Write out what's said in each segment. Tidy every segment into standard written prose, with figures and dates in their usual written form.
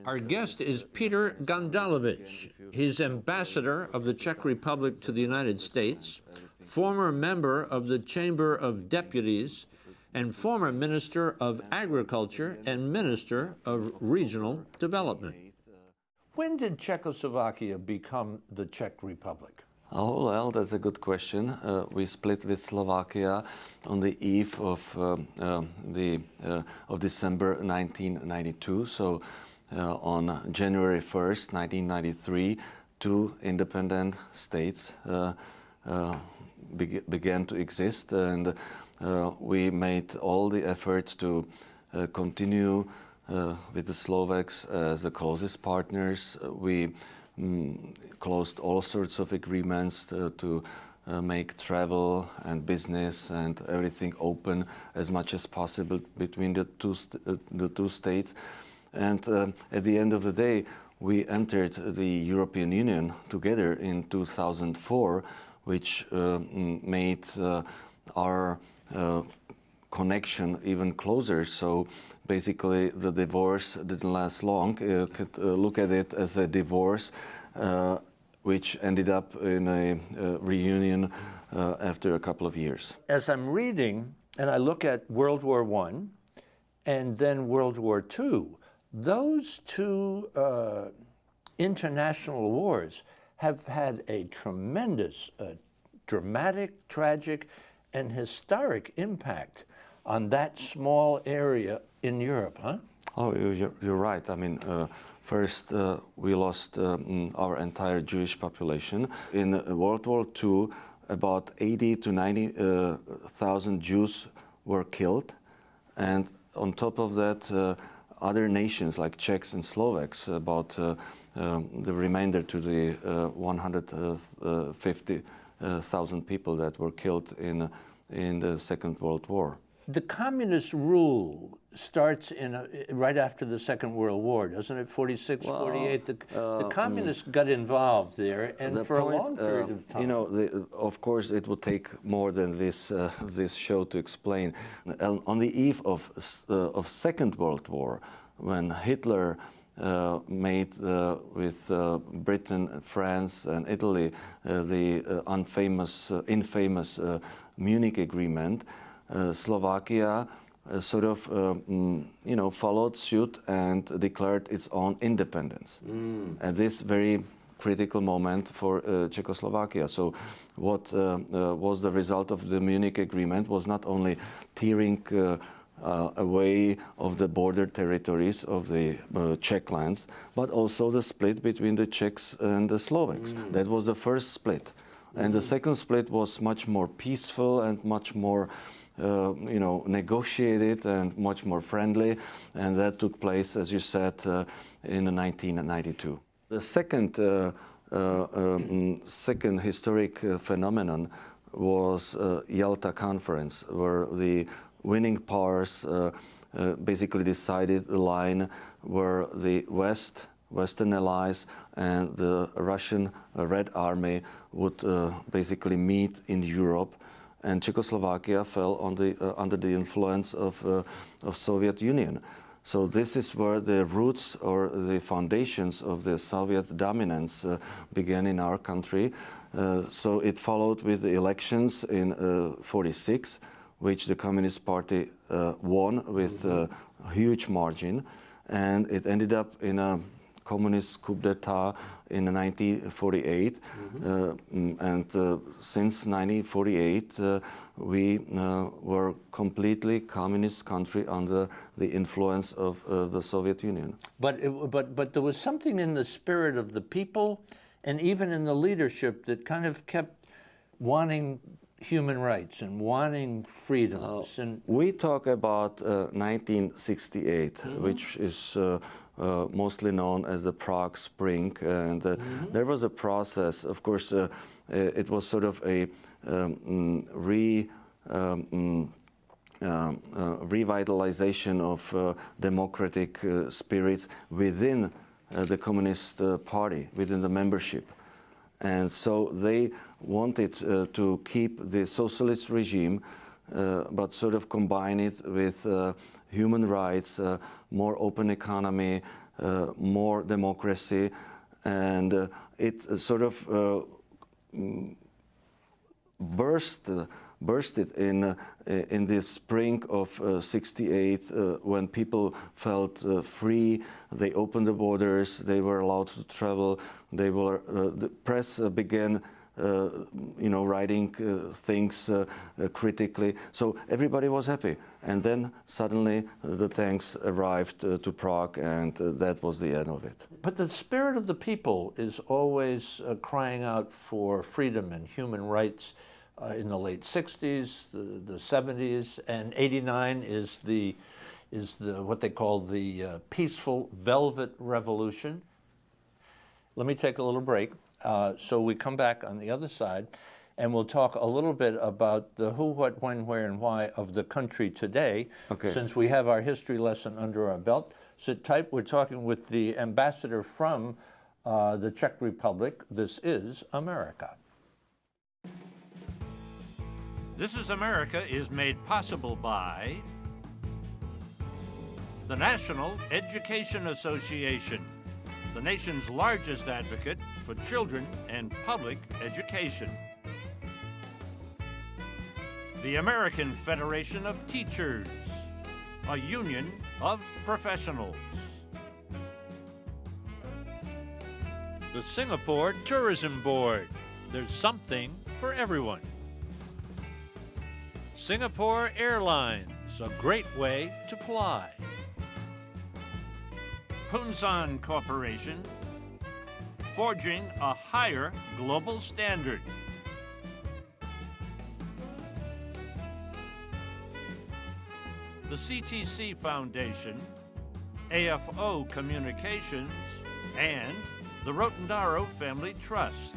Our guest is Petr Gandalovič. He's ambassador of the Czech Republic to the United States, former member of the Chamber of Deputies, and former Minister of Agriculture and Minister of Regional Development. When did Czechoslovakia become the Czech Republic? Oh, well, that's a good question. We split with Slovakia on the eve of December 1992. So on January 1st, 1993, two independent states began to exist, and we made all the effort to continue with the Slovaks as the closest partners. We closed all sorts of agreements to make travel and business and everything open as much as possible between the two states. And at the end of the day, we entered the European Union together in 2004, which made our connection even closer. So basically, the divorce didn't last long. You could look at it as a divorce, which ended up in a reunion after a couple of years. As I'm reading, and I look at World War I and then World War II, those two international wars have had a tremendous, dramatic, tragic, and historic impact on that small area in Europe, huh? Oh, you're right. I mean, first, we lost our entire Jewish population. In World War II, about 80 to 90,000 Jews were killed. And on top of that, other nations like Czechs and Slovaks, about the remainder to the 150,000 people that were killed in the Second World War. The communist rule starts right after the Second World War, doesn't it? 46, 48. The communists got involved there, and for a long period of time. You know, of course, it would take more than this show to explain. On the eve of Second World War, when Hitler made with Britain, France, and Italy the infamous Munich Agreement, Slovakia sort of, followed suit and declared its own independence at this very critical moment for Czechoslovakia. So what was the result of the Munich Agreement was not only tearing away of the border territories of the Czech lands, but also the split between the Czechs and the Slovaks. That was the first split. And the second split was much more peaceful and much more negotiated and much more friendly, and that took place, as you said, in 1992. The second historic phenomenon was Yalta Conference, where the winning powers basically decided the line where the Western allies and the Russian Red Army would basically meet in Europe, and Czechoslovakia fell under the influence of Soviet Union. So this is where the roots or the foundations of the Soviet dominance began in our country. So it followed with the elections in '46, which the Communist Party won with a huge margin, and it ended up in a communist coup d'etat in 1948, and since 1948 we were completely communist country under the influence of the Soviet Union. But there was something in the spirit of the people and even in the leadership that kind of kept wanting human rights and wanting freedoms. And we talk about 1968, which is mostly known as the Prague Spring, and there was a process. Of course, it was sort of a revitalization of democratic spirits within the Communist Party, within the membership. And so they wanted to keep the socialist regime, but sort of combine it with human rights, more open economy, more democracy, and it sort of bursted in the spring of '68 when people felt free. They opened the borders. They were allowed to travel. The press began, writing things critically. So everybody was happy. And then suddenly the tanks arrived to Prague, and that was the end of it. But the spirit of the people is always crying out for freedom and human rights. In the late '60s, the '70s, and '89 is what they call the peaceful Velvet Revolution. Let me take a little break. So we come back on the other side, and we'll talk a little bit about the who, what, when, where, and why of the country today. Okay. Since we have our history lesson under our belt. Sit tight. We're talking with the ambassador from the Czech Republic. This is America. This is America is made possible by the National Education Association, the nation's largest advocate for children and public education. The American Federation of Teachers, a union of professionals. The Singapore Tourism Board, there's something for everyone. Singapore Airlines, a great way to fly. Punsan Corporation, forging a higher global standard. The CTC Foundation, AFO Communications, and the Rotendaro Family Trust.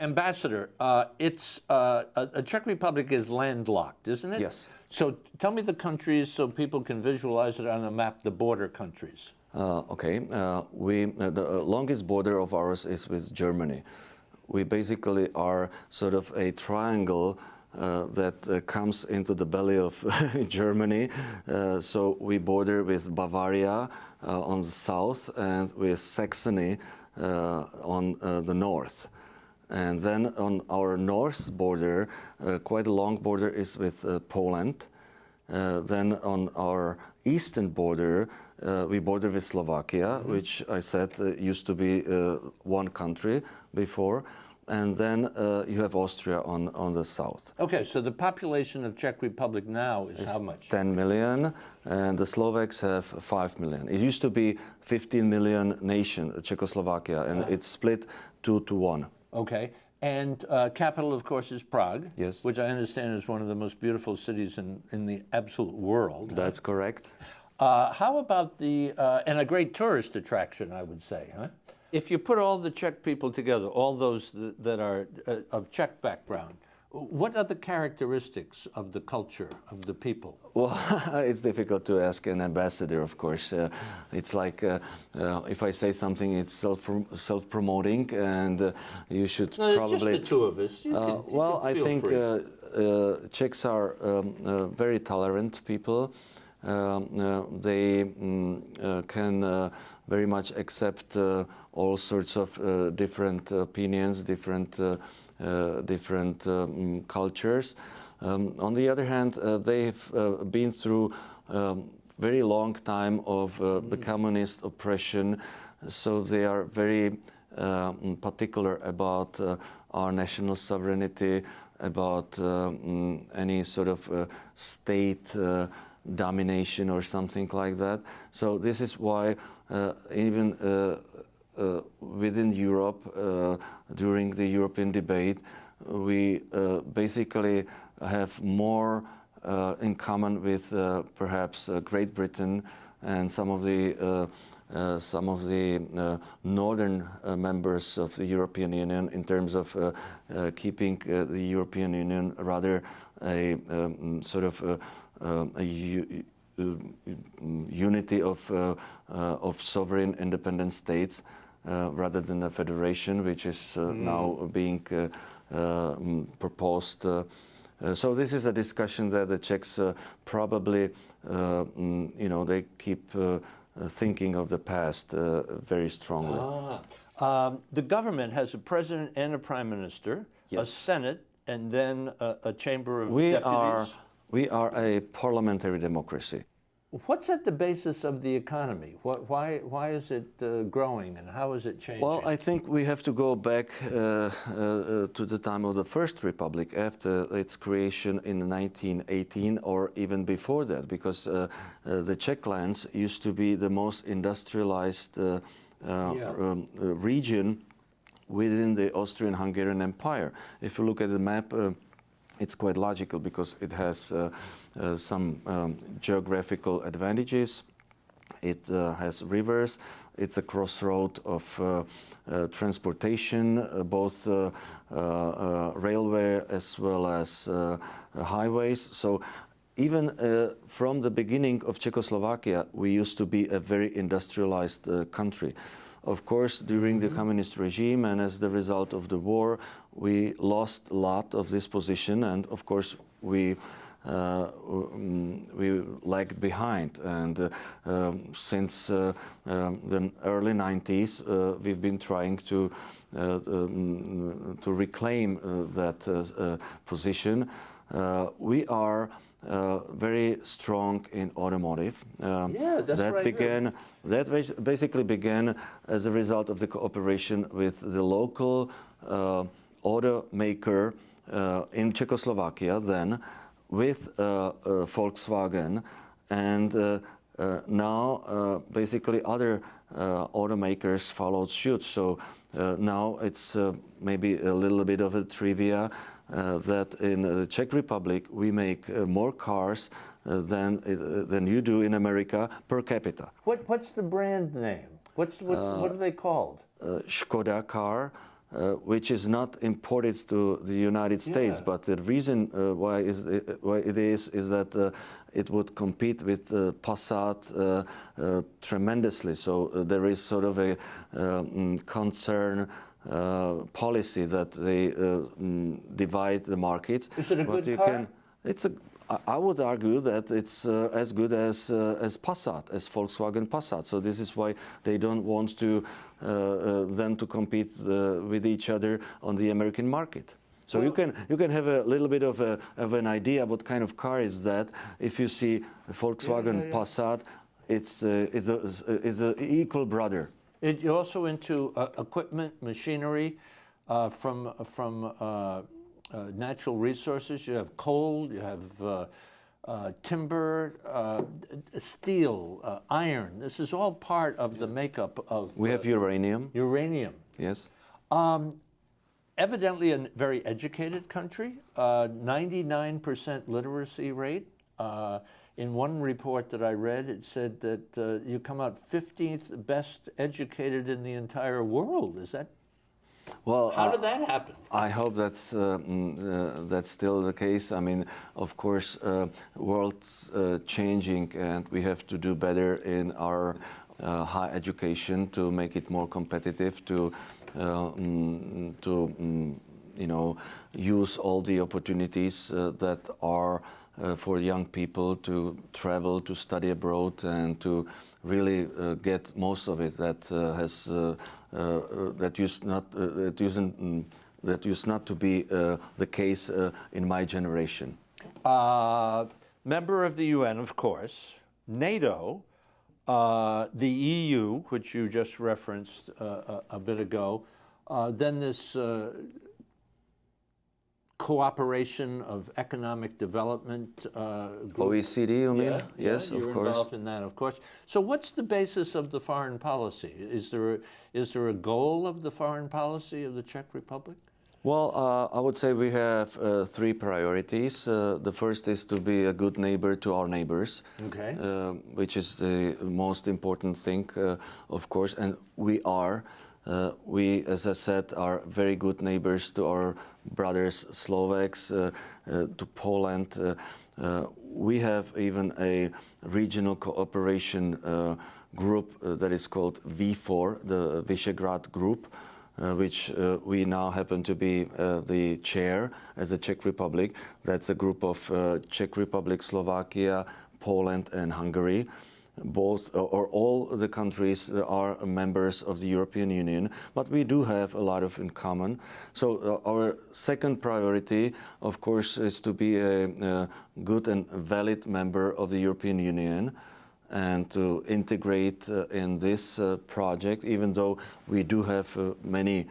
Ambassador, Czech Republic is landlocked, isn't it? Yes. So tell me the countries so people can visualize it on a map, the border countries. Okay. The longest border of ours is with Germany. We basically are sort of a triangle that comes into the belly of Germany. So we border with Bavaria on the south and with Saxony on the north. And then on our north border, quite a long border is with Poland. Then on our eastern border, we border with Slovakia, which I said used to be one country before. And then you have Austria on the south. Okay, so the population of Czech Republic now is how much? 10 million, and the Slovaks have 5 million. It used to be 15 million nation, Czechoslovakia, and it's split 2-1. Okay, and capital, of course, is Prague, Yes. which I understand is one of the most beautiful cities in the absolute world. That's correct. How about and a great tourist attraction, I would say, huh? If you put all the Czech people together, all those that are of Czech background, what are the characteristics of the culture of the people? Well, it's difficult to ask an ambassador, of course. It's like if I say something, it's self-promoting, and you should No, it's probably... just the two of us. I think Czechs are very tolerant people. They can very much accept all sorts of different opinions, different cultures. On the other hand, they've been through very long time of the communist oppression, so they are very particular about our national sovereignty, about any sort of state domination or something like that. So this is why even within Europe, during the European debate, we basically have more in common with perhaps Great Britain and some of the northern members of the European Union in terms of keeping the European Union rather a sort of a unity of sovereign independent states rather than a federation, which is now being proposed So this is a discussion that the Czechs probably, they keep thinking of the past very strongly. The government has a president and a prime minister, Yes. a senate, and then a chamber of deputies. We are a parliamentary democracy. What's at the basis of the economy? Why is it growing, and how is it changing? Well, I think we have to go back to the time of the First Republic, after its creation in 1918, or even before that, because the Czech lands used to be the most industrialized region within the Austrian-Hungarian Empire. If you look at the map, it's quite logical because it has some geographical advantages. It has rivers. It's a crossroad of transportation, both railway as well as highways. So even from the beginning of Czechoslovakia, we used to be a very industrialized country. Of course, during the communist regime and as the result of the war, we lost a lot of this position, and of course we lagged behind. And since the early 90s, we've been trying to reclaim that position. We are very strong in automotive. That basically began as a result of the cooperation with the local automaker in Czechoslovakia then, with Volkswagen, and now basically other automakers followed suit. So now it's maybe a little bit of a trivia that in the Czech Republic we make more cars than you do in America per capita. What's the brand name? What are they called? Škoda car, which is not imported to the United States, but the reason why it is that it would compete with Passat tremendously. So there is sort of a concern policy that they divide the markets. Is it a good car? I would argue that it's as good as Passat, as Volkswagen Passat. So this is why they don't want to then to compete with each other on the American market. So you can have a little bit of an idea what kind of car is that. If you see Volkswagen Passat, it's an equal brother. You're also into equipment, machinery, from natural resources. You have coal, you have timber, steel, iron. This is all part of the makeup of... We have uranium. Uranium. Yes. Evidently a very educated country, 99% literacy rate. In one report that I read, it said that you come out 15th best educated in the entire world. Is that... Well, how did that happen? I hope that's still the case. I mean, of course, world's changing, and we have to do better in our higher education to make it more competitive, to use all the opportunities that are for young people to travel, to study abroad, and to really get most of it that used not to be the case in my generation. Member of the UN, of course, NATO, the EU, which you just referenced a bit ago, then this cooperation of economic development group. OECD, you mean? Yes, you're of course. Involved in that, of course. So what's the basis of the foreign policy? Is there a goal of the foreign policy of the Czech Republic? Well, I would say we have three priorities. The first is to be a good neighbor to our neighbors, okay. Which is the most important thing, of course, and we are. We, as I said, are very good neighbors to our brothers Slovaks, to Poland. We have even a regional cooperation group that is called V4, the Visegrad Group, which we now happen to be the chair as the Czech Republic. That's a group of Czech Republic, Slovakia, Poland and Hungary. Both or all the countries are members of the European Union, but we do have a lot of in common. So our second priority, of course, is to be a good and valid member of the European Union and to integrate in this project, even though we do have many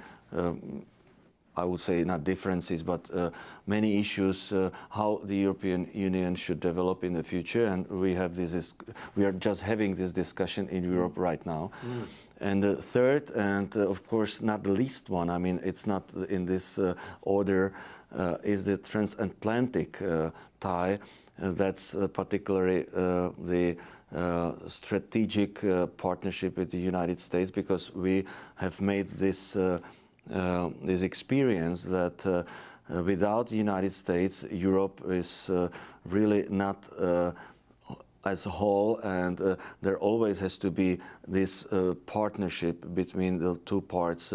I would say not differences, but many issues how the European Union should develop in the future, and we are just having this discussion in Europe right now. And the third, and of course not the least one, I mean it's not in this order, is the transatlantic tie. That's particularly the strategic partnership with the United States, because we have made this experience that without the United States, Europe is really not as a whole, and there always has to be this partnership between the two parts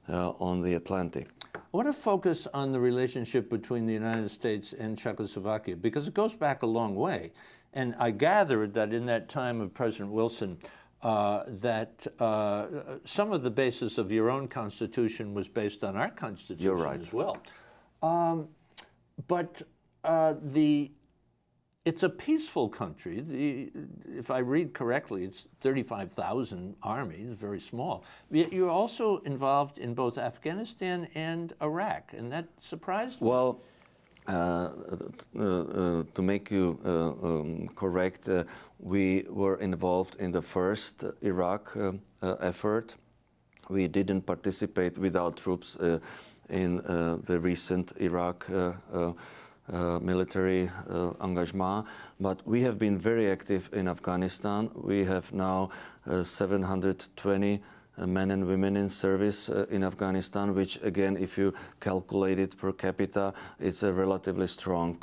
on the Atlantic. I want to focus on the relationship between the United States and Czechoslovakia, because it goes back a long way. And I gathered that in that time of President Wilson, that some of the basis of your own constitution was based on our constitution. You're right. As well. But it's a peaceful country. If I read correctly, it's 35,000 army, it's very small. Yet you're also involved in both Afghanistan and Iraq, and that surprised me. Well, to make you correct, we were involved in the first Iraq effort. We didn't participate without troops in the recent Iraq military engagement, but we have been very active in Afghanistan. We have now 720 men and women in service in Afghanistan, which again, if you calculate it per capita, it's a relatively strong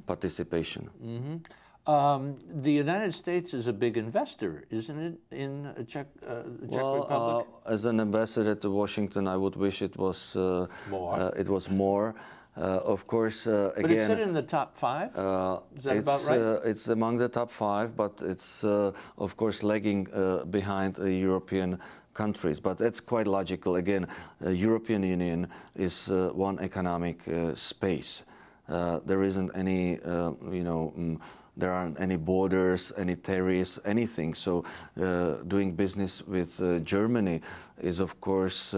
participation. The United States is a big investor, isn't it, in Czech Republic? As an ambassador to Washington, I would wish it was more. It was more. Of course, again. But is it in the top 5? Is that about right? It's among the top 5, but it's of course lagging behind the European countries. But that's quite logical. Again, the European Union is one economic space. There isn't any, there aren't any borders, any tariffs, anything. So doing business with Germany is, of course,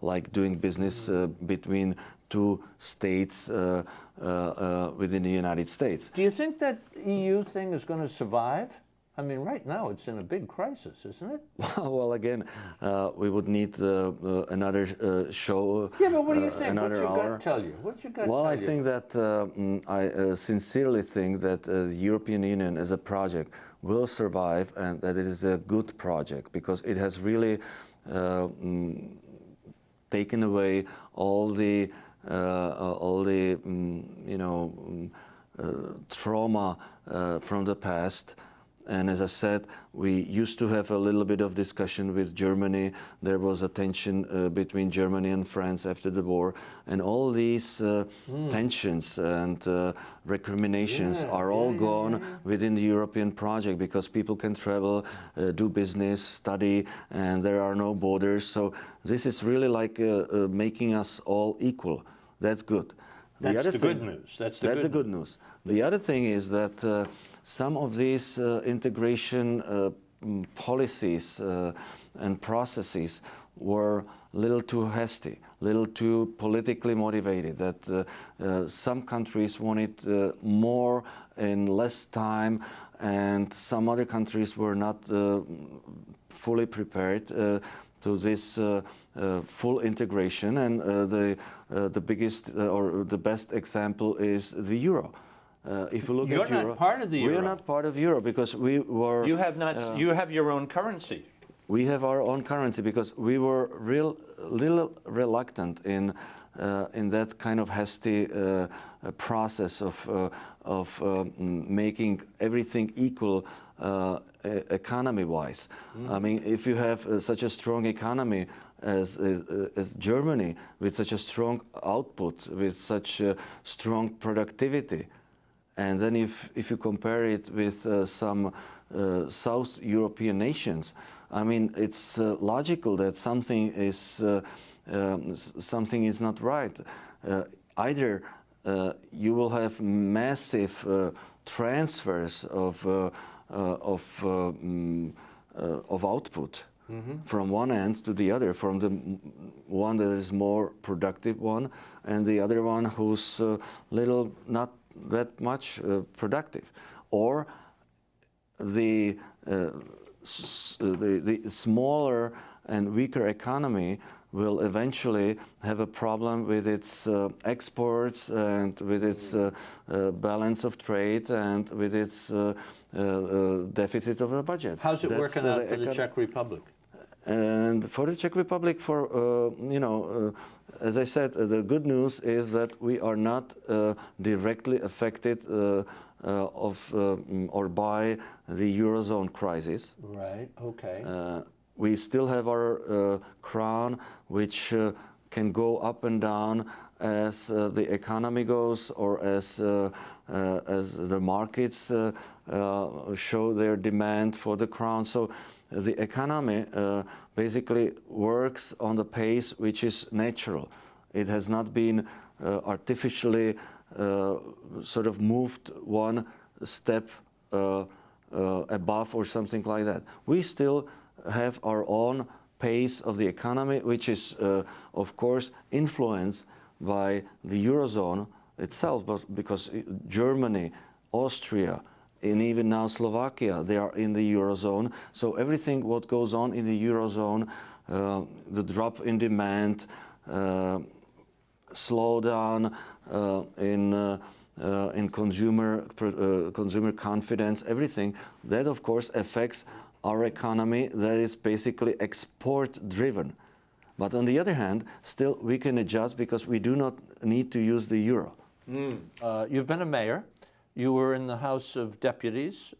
like doing business between two states within the United States. Do you think that EU thing is going to survive? I mean, right now it's in a big crisis, isn't it? Well, again, we would need another show. Yeah, but what do you think? Another What's your hour. gut tell you? What's your gut tell you? Well, I think that I sincerely think that the European Union as a project will survive, and that it is a good project, because it has really taken away all the trauma from the past. And as I said, we used to have a little bit of discussion with Germany. There was a tension between Germany and France after the war. And all these tensions and recriminations are all gone within the European project, because people can travel, do business, study, and there are no borders. So this is really like making us all equal. That's good. That's the good news. That's the good news. The other thing is that some of these integration policies and processes were a little too hasty, a little too politically motivated, that some countries wanted more in less time, and some other countries were not fully prepared to this full integration. And the biggest or the best example is the euro. If you look You're at euro, not part of the euro. We are not part of euro, because we were. You have not. You have your own currency. We have our own currency, because we were little reluctant in that kind of hasty process of making everything equal economy-wise. I mean, if you have such a strong economy as Germany, with such a strong output, with such strong productivity, and then if you compare it with some South European nations, I mean, it's logical that something is not right. Either you will have massive transfers of output from one end to the other, from the one that is more productive one, and the other one who's not that much productive, or the smaller and weaker economy will eventually have a problem with its exports and with its balance of trade and with its deficit of the budget. How's it working out for the Czech Republic? And for the Czech Republic, as I said, the good news is that we are not directly affected or by the Eurozone crisis. Right, okay. We still have our crown, which can go up and down as the economy goes, or as the markets show their demand for the crown. So the economy basically works on the pace which is natural. It has not been artificially sort of moved one step above or something like that. We still have our own pace of the economy, which is, of course, influenced by the Eurozone itself, but because Germany, Austria, and even now Slovakia, they are in the Eurozone. So everything what goes on in the Eurozone, the drop in demand, slowdown in consumer confidence, everything, that of course affects our economy that is basically export-driven. But on the other hand, still we can adjust because we do not need to use the euro. You've been a mayor. You were in the House of Deputies.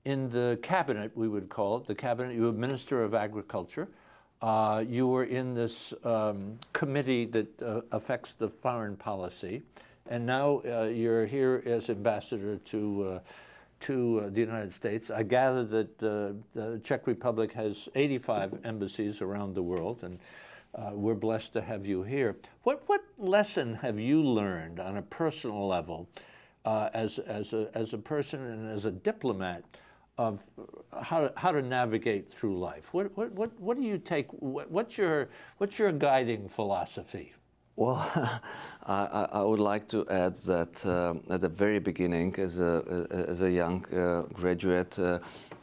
In the cabinet, we would call it, the cabinet, you were Minister of Agriculture. You were in this committee that affects the foreign policy. And now you're here as ambassador to the United States. I gather that the Czech Republic has 85 embassies around the world, and we're blessed to have you here. What lesson have you learned on a personal level as a person and as a diplomat of how to navigate through life? What do you take? What's your guiding philosophy? Well, I would like to add that at the very beginning, as a young graduate,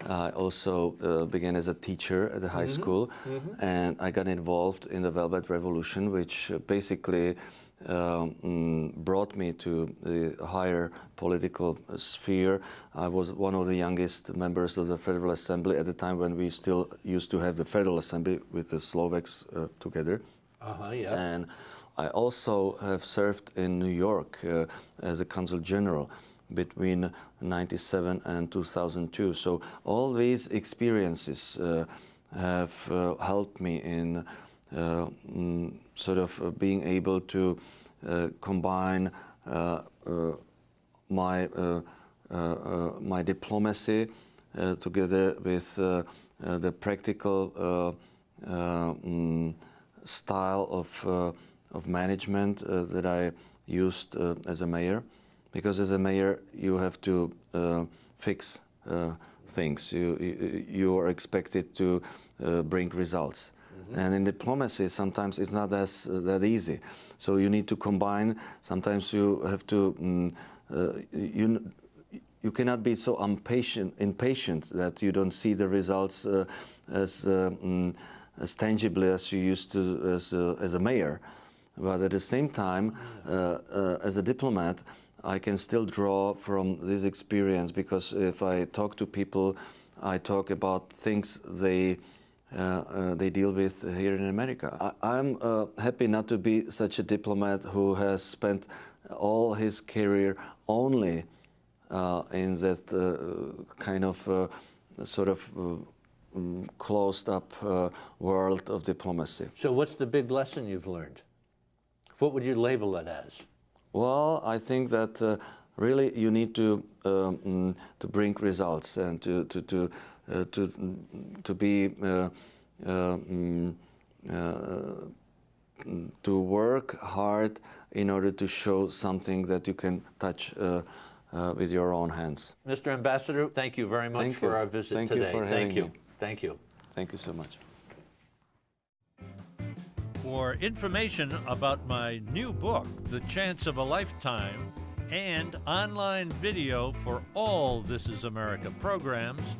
I also began as a teacher at the high school, and I got involved in the Velvet Revolution, which basically brought me to the higher political sphere. I was one of the youngest members of the Federal Assembly at the time when we still used to have the Federal Assembly with the Slovaks together. Yeah. And I also have served in New York as a consul general between 1997 and 2002. So all these experiences have helped me in sort of being able to combine my diplomacy together with the practical style of management that I used as a mayor, because as a mayor you have to fix things. You are expected to bring results, and in diplomacy sometimes it's not that easy. So you need to combine. Sometimes you have to you cannot be so impatient that you don't see the results as tangibly as you used to as a mayor. But at the same time, as a diplomat, I can still draw from this experience, because if I talk to people, I talk about things they deal with here in America. I'm happy not to be such a diplomat who has spent all his career only in that kind of sort of closed up world of diplomacy. So what's the big lesson you've learned? What would you label it as? Well, I think that really you need to bring results and to be to work hard in order to show something that you can touch with your own hands. Mr. Ambassador, thank you very much for our visit Thank today. you for having me. Thank you. Thank you so much. For information about my new book, The Chance of a Lifetime, and online video for all This Is America programs,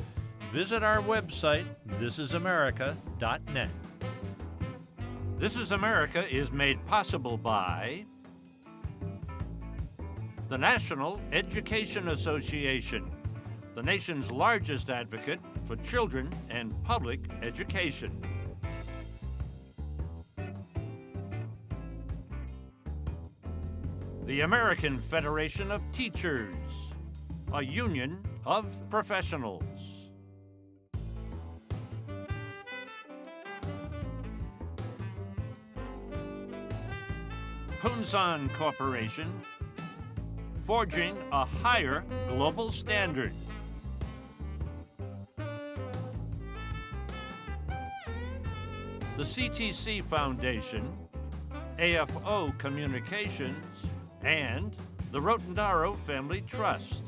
visit our website, thisisamerica.net. This is America is made possible by the National Education Association, the nation's largest advocate for children and public education. The American Federation of Teachers, a union of professionals. Punsan Corporation, forging a higher global standard. The CTC Foundation, AFO Communications, and the Rotendaro Family Trust.